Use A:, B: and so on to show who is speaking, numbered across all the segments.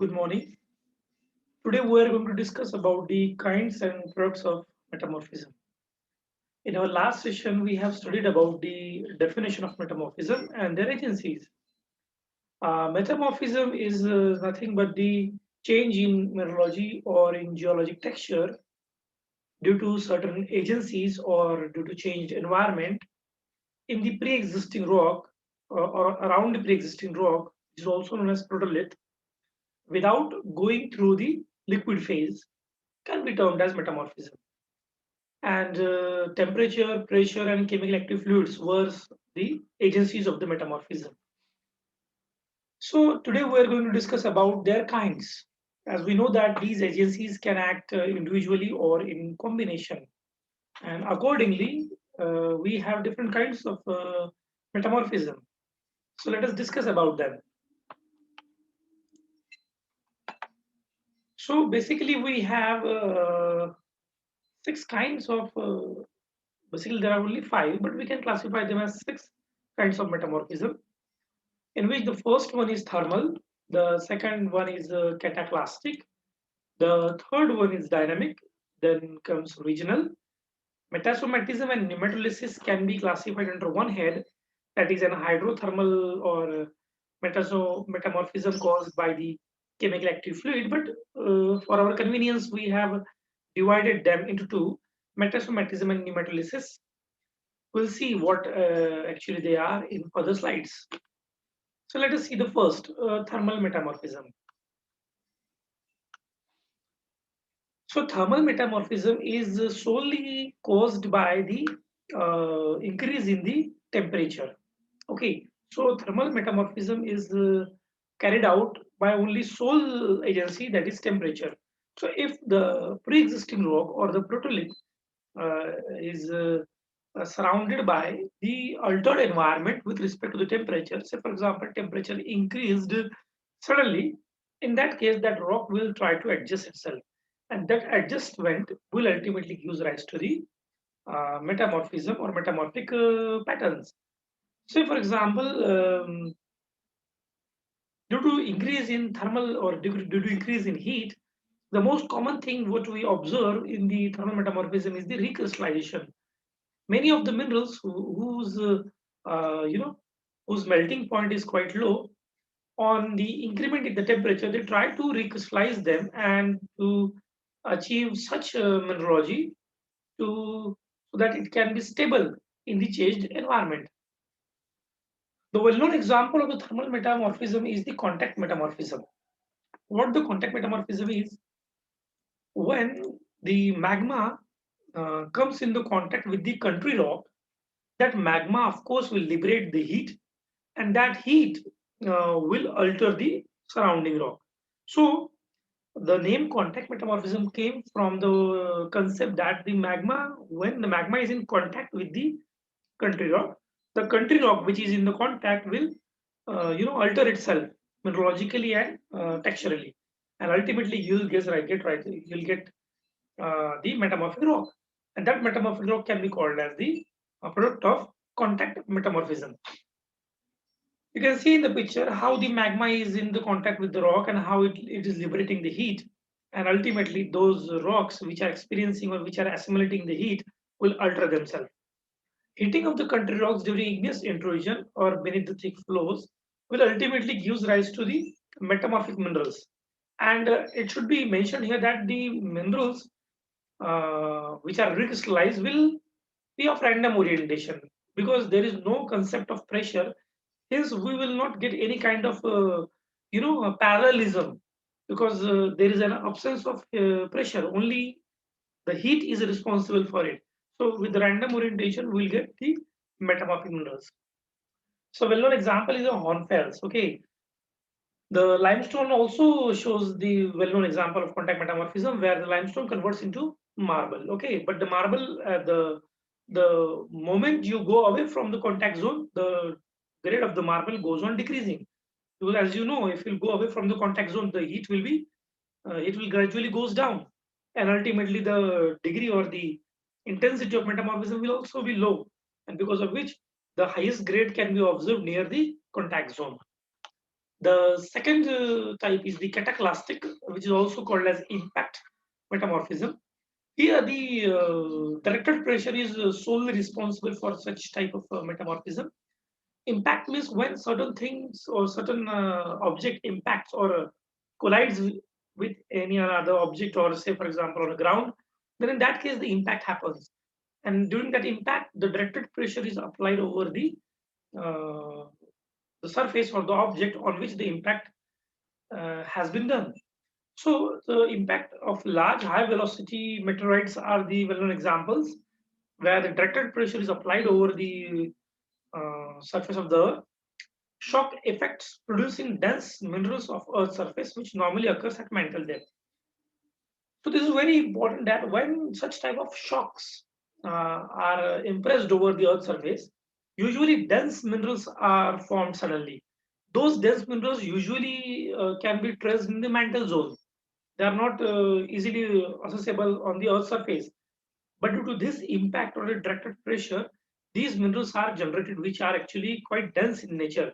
A: Good morning. Today we are going to discuss about the kinds and products of metamorphism. In our last session, we have studied about the definition of metamorphism and their agencies. Metamorphism is nothing but the change in mineralogy or in geologic texture due to certain agencies or due to changed environment in the pre-existing rock or around the pre-existing rock, which is also known as protolith, without going through the liquid phase can be termed as metamorphism. And temperature, pressure, and chemical active fluids were the agencies of the metamorphism. So today we are going to discuss about their kinds. As we know that these agencies can act individually or in combination, and accordingly, we have different kinds of metamorphism. So let us discuss about them. So basically, we have six kinds of. Basically, there are only five, but we can classify them as six kinds of metamorphism, in which the first one is thermal, the second one is cataclastic, the third one is dynamic, then comes regional. Metasomatism and pneumatolysis can be classified under one head, that is an hydrothermal or metamorphism caused by the chemical active fluid. But for our convenience, we have divided them into two, metasomatism and pneumatolysis. We'll see what actually they are in further slides. So let us see the first, thermal metamorphism. So thermal metamorphism is solely caused by the increase in the temperature. Okay, so thermal metamorphism is carried out by only sole agency, that is temperature. So if the pre-existing rock or the protolith is surrounded by the altered environment with respect to the temperature, say for example, temperature increased suddenly, in that case, that rock will try to adjust itself, and that adjustment will ultimately give rise to the metamorphism or metamorphic patterns. So, for example, due to increase in thermal or due to increase in heat, the most common thing what we observe in the thermal metamorphism is the recrystallization. Many of the minerals whose whose melting point is quite low, on the increment in the temperature, they try to recrystallize them and to achieve such mineralogy to so that it can be stable in the changed environment. The well-known example of the thermal metamorphism is the contact metamorphism. What the contact metamorphism is, when the magma comes into contact with the country rock, that magma, of course, will liberate the heat, and that heat will alter the surrounding rock. So, the name contact metamorphism came from the concept that the magma, when the magma is in contact with the country rock which is in the contact will, alter itself mineralogically and texturally, and ultimately you'll get the metamorphic rock, and that metamorphic rock can be called as the product of contact metamorphism. You can see in the picture how the magma is in the contact with the rock and how it is liberating the heat, and ultimately those rocks which are experiencing or which are assimilating the heat will alter themselves. Heating of the country rocks during igneous intrusion or beneath the thick flows will ultimately give rise to the metamorphic minerals. And it should be mentioned here that the minerals which are recrystallized will be of random orientation, because there is no concept of pressure. Hence, we will not get any kind of parallelism, because there is an absence of pressure. Only the heat is responsible for it. So, with the random orientation, we'll get the metamorphic minerals. So, well-known example is a hornfels. Okay, the limestone also shows the well-known example of contact metamorphism, where the limestone converts into marble. Okay, but the marble, the moment you go away from the contact zone, the grade of the marble goes on decreasing. Because as you know, if you go away from the contact zone, the heat will be it will gradually goes down, and ultimately the degree or the intensity of metamorphism will also be low, and because of which the highest grade can be observed near the contact zone. The second type is the cataclastic, which is also called as impact metamorphism. Here, the directed pressure is solely responsible for such type of metamorphism. Impact means when certain things or certain object impacts or collides with any other object, or say, for example, on the ground, then in that case, the impact happens. And during that impact, the directed pressure is applied over uh, the surface or the object on which the impact has been done. So the impact of large high velocity meteorites are the well-known examples where the directed pressure is applied over the surface of the earth. Shock effects producing dense minerals of earth's surface, which normally occurs at mantle depth. So this is very important that when such type of shocks are impressed over the earth's surface, usually dense minerals are formed suddenly. Those dense minerals usually can be traced in the mantle zone. They are not easily accessible on the earth's surface. But due to this impact or the directed pressure, these minerals are generated, which are actually quite dense in nature,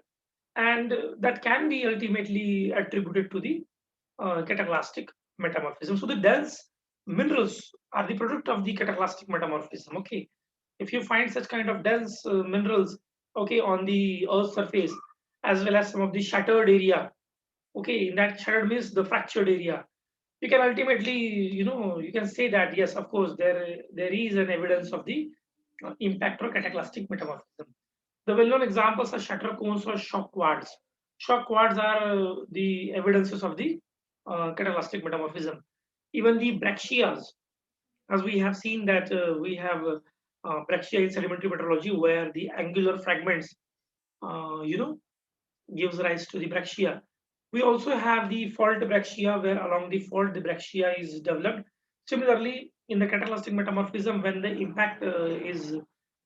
A: and that can be ultimately attributed to the cataclastic metamorphism. So the dense minerals are the product of the cataclastic metamorphism. Okay, if you find such kind of dense minerals, okay, on the Earth's surface, as well as some of the shattered area, okay, in that shattered means the fractured area, you can ultimately, you can say that yes, of course, there is an evidence of the impact or cataclastic metamorphism. The well-known examples are shatter cones or shock quartz. Shock quartz are the evidences of the cataclastic metamorphism. Even the breccias, as we have seen that we have brexia in sedimentary meteorology, where the angular fragments, uh, you know, gives rise to the brexia. We also have the fault brexia, where along the fault the brexia is developed. Similarly, in the cataclastic metamorphism, when the impact is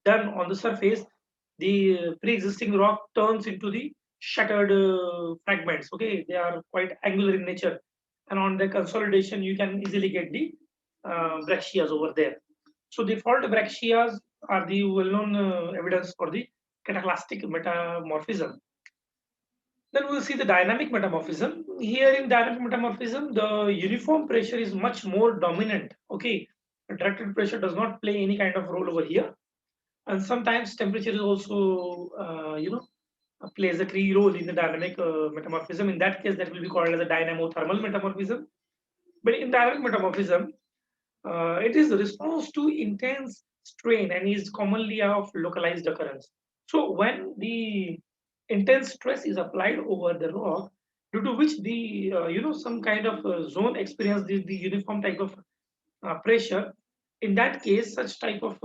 A: done on the surface, the pre-existing rock turns into the shattered fragments. Okay, they are quite angular in nature, and on the consolidation, you can easily get the breccias over there. So the fault breccias are the well-known evidence for the cataclastic metamorphism. Then we'll see the dynamic metamorphism. Here in dynamic metamorphism, the uniform pressure is much more dominant. Okay, directed pressure does not play any kind of role over here, and sometimes temperature is also, plays a key role in the dynamic metamorphism. In that case, that will be called as a dynamo-thermal metamorphism. But in dynamic metamorphism, it is a response to intense strain and is commonly of localized occurrence. So when the intense stress is applied over the rock, due to which the some kind of zone experience the uniform type of pressure, in that case, such type of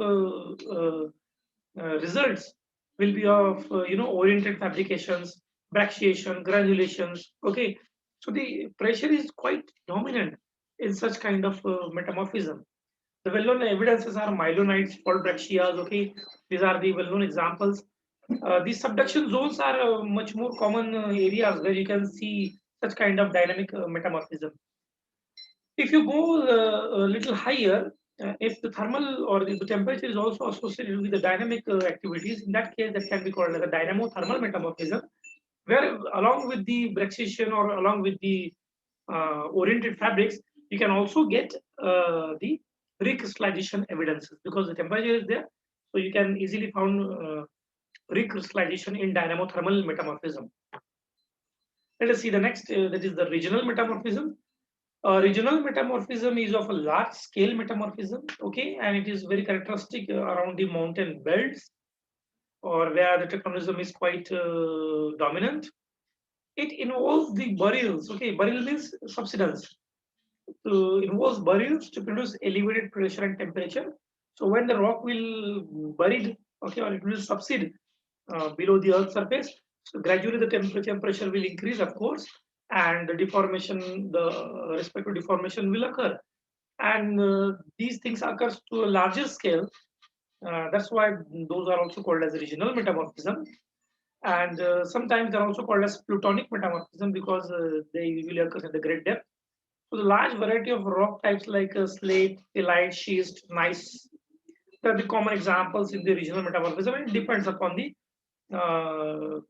A: results will be of oriented fabrications, brachiation, granulations. Okay, so the pressure is quite dominant in such kind of metamorphism. The well-known evidences are myelonites, fault brachias. Okay, these are the well-known examples. These subduction zones are much more common areas where you can see such kind of dynamic metamorphism. If you go a little higher, if the thermal or the temperature is also associated with the dynamic activities, in that case, that can be called as a dynamo-thermal metamorphism, where along with the brachiation or along with the oriented fabrics, you can also get the recrystallization evidences because the temperature is there, so you can easily found recrystallization in dynamo-thermal metamorphism. Let us see the next, that is the regional metamorphism. Regional metamorphism is of a large scale metamorphism, okay, and it is very characteristic around the mountain belts or where the tectonism is quite dominant. It involves the burials, okay, burial means subsidence. Involves burials to produce elevated pressure and temperature. So when the rock will buried, okay, or it will subside below the earth's surface, so gradually the temperature and pressure will increase, of course, and the deformation, the respective deformation will occur. And these things occurs to a larger scale. That's why those are also called as regional metamorphism. And sometimes they're also called as plutonic metamorphism because they usually occur at the great depth. So the large variety of rock types like slate, halite, schist, gneiss, they are the common examples in the regional metamorphism. And it depends upon the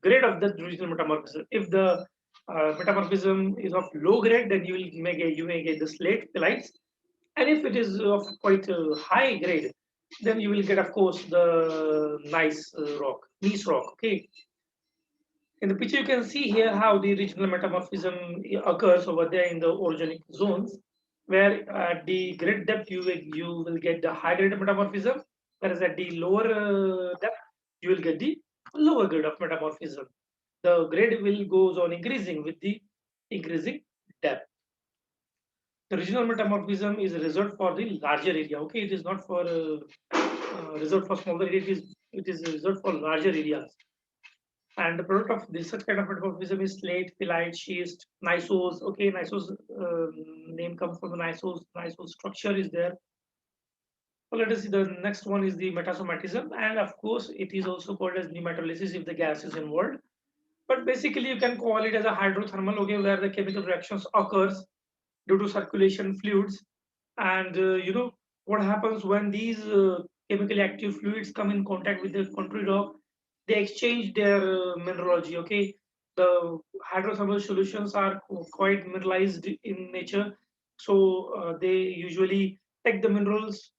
A: grade of the regional metamorphism. If the metamorphism is of low grade, then you may get the slate phyllites, and if it is of quite high grade, then you will get, of course, the nice rock, gneiss rock. Okay, in the picture you can see here how the regional metamorphism occurs over there in the orogenic zones, where at the great depth you will get the high grade metamorphism, whereas at the lower depth you will get the lower grade of metamorphism. The grade will goes on increasing with the increasing depth. The regional metamorphism is reserved for the larger area. Okay, it is not for reserved for smaller area. It is reserved for larger areas. And the product of this such kind of metamorphism is slate, phyllite, schist, gneissos. Okay, gneissos name comes from the gneissos. Gneissos structure is there. So let us see, the next one is the metasomatism, and of course it is also called as nematolysis if the gas is involved. But basically you can call it as a hydrothermal, okay, where the chemical reactions occurs due to circulation fluids. And what happens when these chemically active fluids come in contact with the country rock, they exchange their mineralogy. Okay, the hydrothermal solutions are quite mineralized in nature, so they usually take the minerals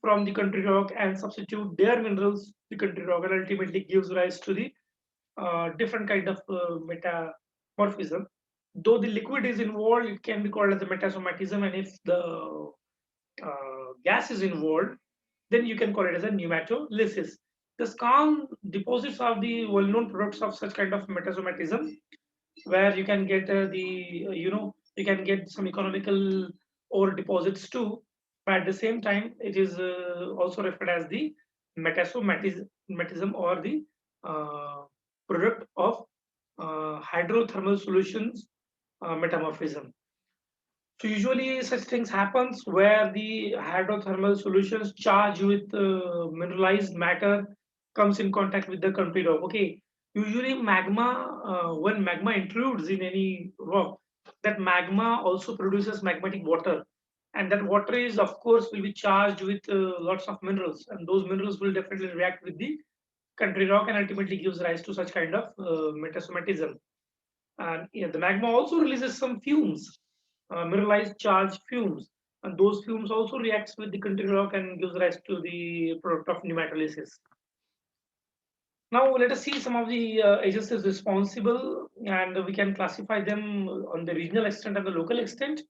A: from the country rock and substitute their minerals to the country rock, and ultimately gives rise to the different kind of metamorphism. Though the liquid is involved, it can be called as a metasomatism, and if the gas is involved, then you can call it as a nematolysis. The skarn deposits are the well-known products of such kind of metasomatism, where you can get you can get some economical ore deposits too. But at the same time, it is also referred as the metasomatism, or the uh, product of hydrothermal solutions metamorphism. So usually such things happens where the hydrothermal solutions charged with mineralized matter comes in contact with the country rock. Okay, usually magma, when magma intrudes in any rock, that magma also produces magmatic water, and that water is, of course, will be charged with lots of minerals, and those minerals will definitely react with the country rock and ultimately gives rise to such kind of metasomatism. And yeah, the magma also releases some fumes, mineralized charged fumes, and those fumes also reacts with the country rock and gives rise to the product of nematolysis. Now let us see some of the agencies responsible, and we can classify them on the regional extent and the local extent.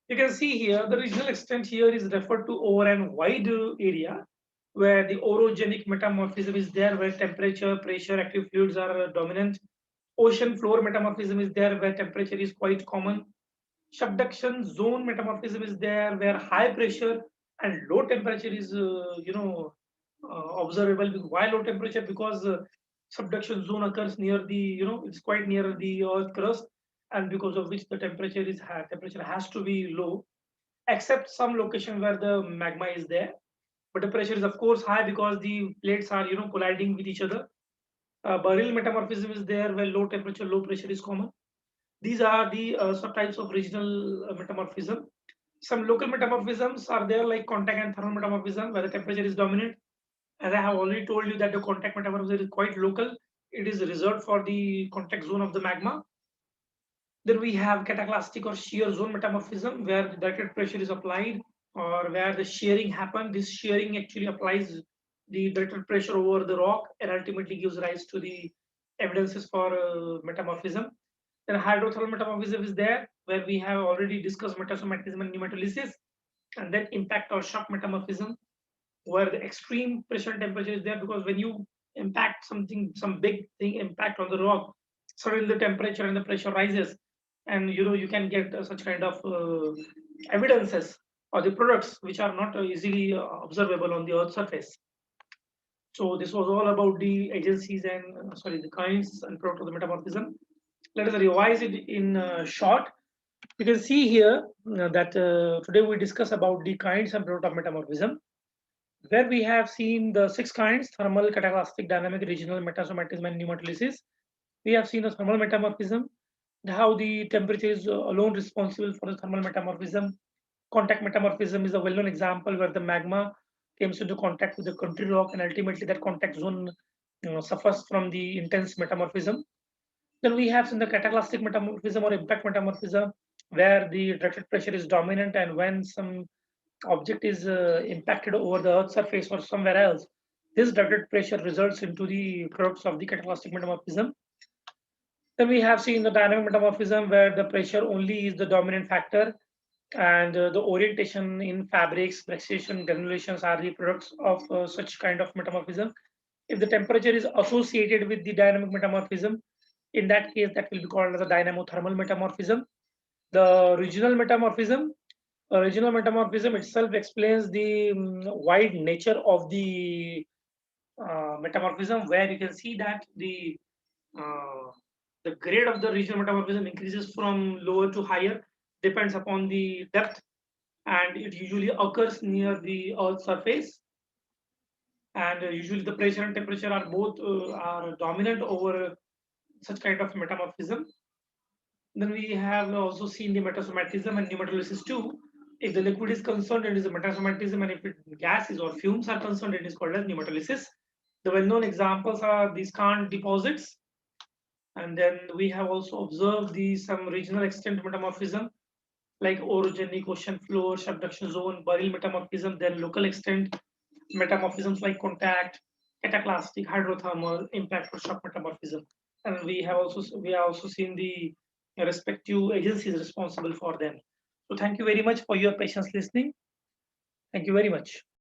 A: You can see here the regional extent here is referred to over and wide area, where the orogenic metamorphism is there, where temperature, pressure, active fluids are dominant. Ocean floor metamorphism is there, where temperature is quite common. Subduction zone metamorphism is there, where high pressure and low temperature is observable. Why low temperature? Because subduction zone occurs near the, it's quite near the earth crust, and because of which the temperature is high, temperature has to be low, except some location where the magma is there, but the pressure is of course high because the plates are colliding with each other. Barrel metamorphism is there, where low temperature low pressure is common. These are the subtypes of regional metamorphism. Some local metamorphisms are there, like contact and thermal metamorphism, where the temperature is dominant. As I have already told you that the contact metamorphism is quite local. It is reserved for the contact zone of the magma. Then we have cataclastic or shear zone metamorphism, where the directed pressure is applied, or where the shearing happens. This shearing actually applies the directed pressure over the rock and ultimately gives rise to the evidences for metamorphism. Then hydrothermal metamorphism is there, where we have already discussed metasomatism and nematolysis. And then impact or shock metamorphism, where the extreme pressure and temperature is there, because when you impact something, some big thing impact on the rock, suddenly the temperature and the pressure rises, and you can get such kind of evidences or the products which are not easily observable on the earth's surface. So this was all about the agencies and the kinds and product of the metamorphism. Let us revise it in short. You can see here that today we discuss about the kinds and product of metamorphism, where we have seen the six kinds: thermal, cataclastic, dynamic, regional, metasomatism, and nematolysis. We have seen the thermal metamorphism, how the temperature is alone responsible for the thermal metamorphism. Contact metamorphism is a well-known example where the magma comes into contact with the country rock, and ultimately that contact zone suffers from the intense metamorphism. Then we have seen the cataclastic metamorphism or impact metamorphism, where the directed pressure is dominant, and when some object is impacted over the Earth's surface or somewhere else, this directed pressure results into the products of the cataclastic metamorphism. Then we have seen the dynamic metamorphism, where the pressure only is the dominant factor, and the orientation in fabrics, precision, granulations are the products of such kind of metamorphism. If the temperature is associated with the dynamic metamorphism, in that case, that will be called as a dynamothermal metamorphism. The regional metamorphism itself explains the wide nature of the metamorphism, where you can see that uh, the grade of the regional metamorphism increases from lower to higher, depends upon the depth, and it usually occurs near the Earth's surface. And usually the pressure and temperature are both are dominant over such kind of metamorphism. Then we have also seen the metasomatism and pneumatolysis too. If the liquid is concerned, it is a metasomatism, and if gases or fumes are concerned, it is called as pneumatolysis. The well-known examples are these Kant deposits, and then we have also observed the some regional extent metamorphism like orogenic, ocean floor, subduction zone, burial metamorphism, then local extent metamorphisms like contact, cataclastic, hydrothermal, impact or shock metamorphism. And we have also seen the respective agencies responsible for them. So thank you very much for your patience listening. Thank you very much.